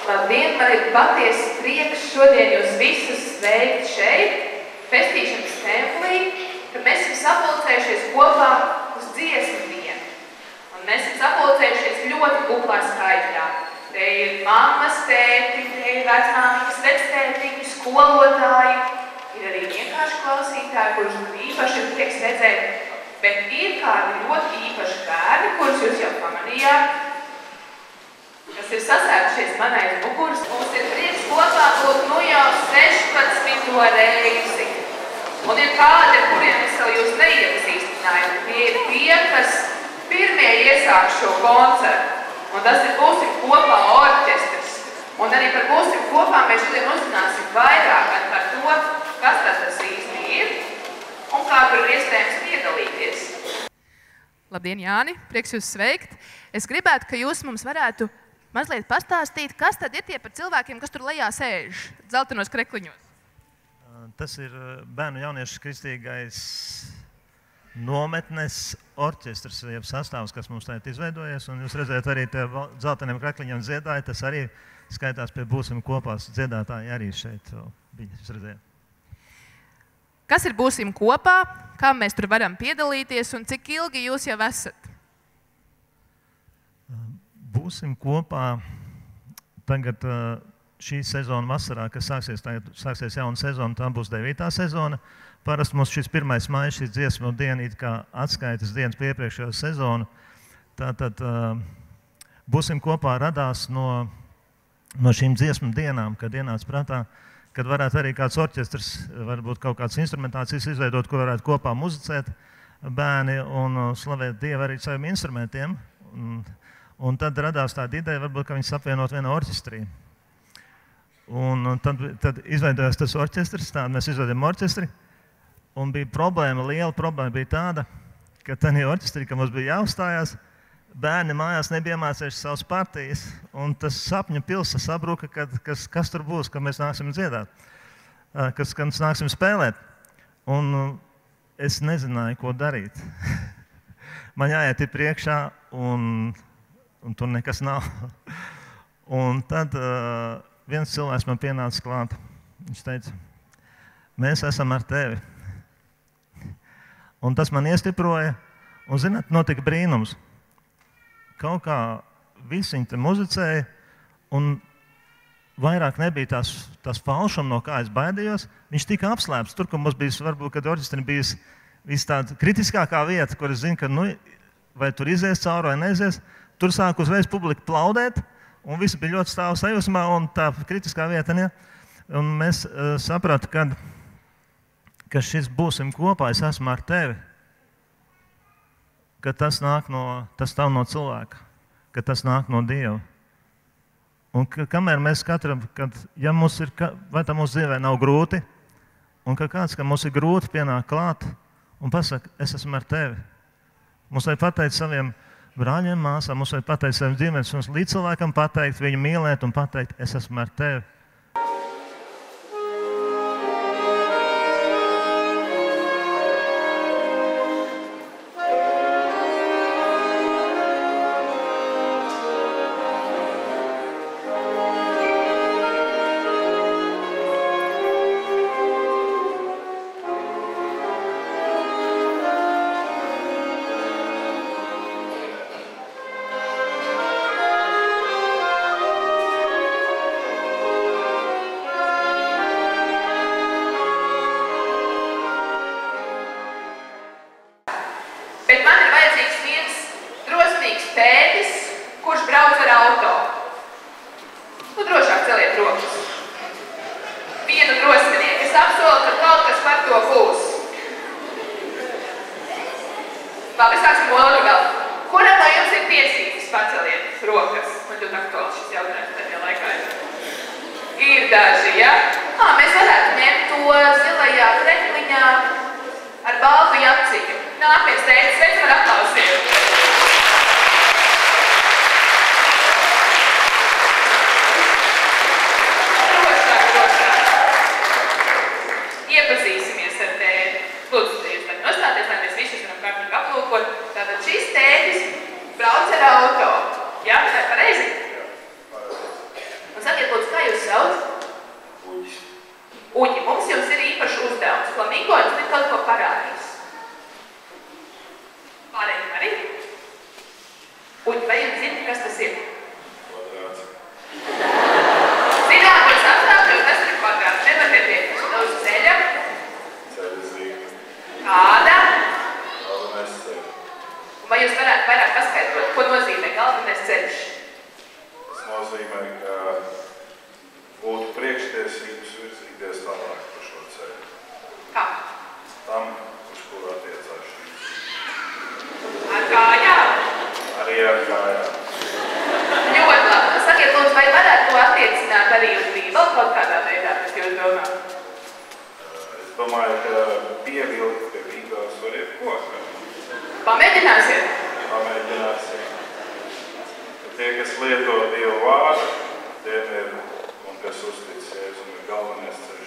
Labdien, man ir patiesi prieks šodien jūs visus sveikt šeit, Pestīšanas templī, kad mēs esam sapulcējušies kopā uz dziesmu dienu. Un mēs esam sapulcējušies ļoti kuplā skaitļā. Te ir mammas, tēti, te ir vecmāmiņas, vectētiņi, skolotāji, ir arī vienkārši klausītāji, kurus man īpaši ir prieks redzēt, bet ir kādi ļoti īpaši bērni, kurus jūs jau pamanījāt, kas ir sasēdušies manai uz muguras. Mums ir prieks kopā būt nu jau 16. reizi. Un ir kādi, ar kuriem es vēl jūs neiepazīstināju. Tie ir tie, kas pirmie iesāk šo koncertu. Un tas ir Būsim kopā orķestris. Un arī par Būsim kopā mēs šodien uzzināsim vairāk par to, kas tas īsti ir un kā tur ir iespējams piedalīties. Labdien, Jāni! Prieks jūs sveikt! Es gribētu, ka jūs mums varētu mazliet pastāstīt, kas tad ir tie par cilvēkiem, kas tur lejā sēž, dzeltenos krekliņos. Tas ir bērnu jauniešu kristīgais nometnes orķestrs, jeb sastāvs, kas mums tagad izveidojies. Un jūs redzēt, arī tie dzelteniem krekliņiem dziedāji, tas arī skaitās pie Būsim kopā dziedātāji arī šeit bija, jūs redzējāt. Kas ir Būsim kopā, kā mēs tur varam piedalīties un cik ilgi jūs jau esat? Būsim kopā tagad šī sezona vasarā, kas sāksies jauna sezona, tā būs 9. sezona. Parasti mums šis 1. maijs, šis dziesmu diena, it kā atskaitas dienas pie iepriekšējo sezonu. Tātad Būsim kopā radās no šīm dziesmu dienām, kad ienāca prātā, kad varētu arī kāds orķestrs, varbūt kaut kāds instrumentācijas izveidot, ko varētu kopā muzicēt bērni un slavēt Dievu arī saviem instrumentiem. Un tad radās tāda ideja, varbūt, ka viņus apvienot vienā orķestrī. Un tad izveidojās tas orķestris, mēs izveidojam orķestri, un bija liela problēma bija tāda, ka tajā orķestrī, ka mums bija jāuzstājās, bērni mājās nebija iemācījuši savas partijas, un tas sapņu pils sabruka, kas tur būs, kad mēs nāksim dziedāt, kad nāksim spēlēt. Un es nezināju, ko darīt. Man jāiet priekšā, un tur nekas nav. Un tad viens cilvēks man pienāca klāt. Viņš teica, mēs esam ar tevi. Un tas man iestiproja, un, zināt, notika brīnums. Kaut kā visi viņi te muzicēja, un vairāk nebija tās falšuma, no kā es baidījos. Viņš tika apslēpts. Tur, kur mums bija, varbūt, kad orķestri bija viss tāda kritiskākā vieta, kur es zinu, ka vai tur izies cauri vai neizies, tur sāk uzreiz publika plaudēt, un visi bija ļoti stāvu sajūsmā, un tā kritiskā vieta, ne? Un mēs sapratu, ka šis Būsim kopā, es esmu ar tevi, ka tas nāk tas nav no cilvēka, ka tas nāk no Dieva. Un kamēr mēs katram, ja mums ir, vai tā mūsu dzīvē nav grūti, un ka kāds, ka mums ir grūti pienāk klāt un pasaka, es esmu ar tevi. Mums vajag pateikt saviem brāļiem, māsām, mums vajag pateikt saviem ģimenes, mums līdz cilvēkam pateikt, viņu mīlēt un pateikt, es esmu ar tevi. Tātad šis tētis brauc ar auto. Jā, tā ir pareizi? Un saka, jums ir īpašs uzdevums. Flamingo jums ir kaut ko parādījis. Pārējiem arī? Un vai jums zina, kas tas ir? Kvadrāts. Zinātnes apstākļos tas ir kvadrāts. Nevar pietiekams uz ceļa. Ceļa zīme. Kāda? Galvenais ceļš. Vai jūs varētu vairāk paskaidrot, ko nozīmē galvenais ceļš? Tas nozīmē, ka būtu priekštiesības virzīties tālāk par šo ceļu. Kā? Tam, uz kuru attiecās šī zīme. Ar kājām? Arī ar kājām. Ļoti labi. Sakiet, lūdzu, vai varētu to attiecināt arī uz Bībeli kaut kādā veidā, kas jūs domā? Es domāju, ka pievilkt pie Bībeles var jebko. Pamēģināsiet? Pamēģināsim. Tie, kas lieto Dievu vārdu, tiem ir, un kas uztic Jēzum, ir galvenais ceļš.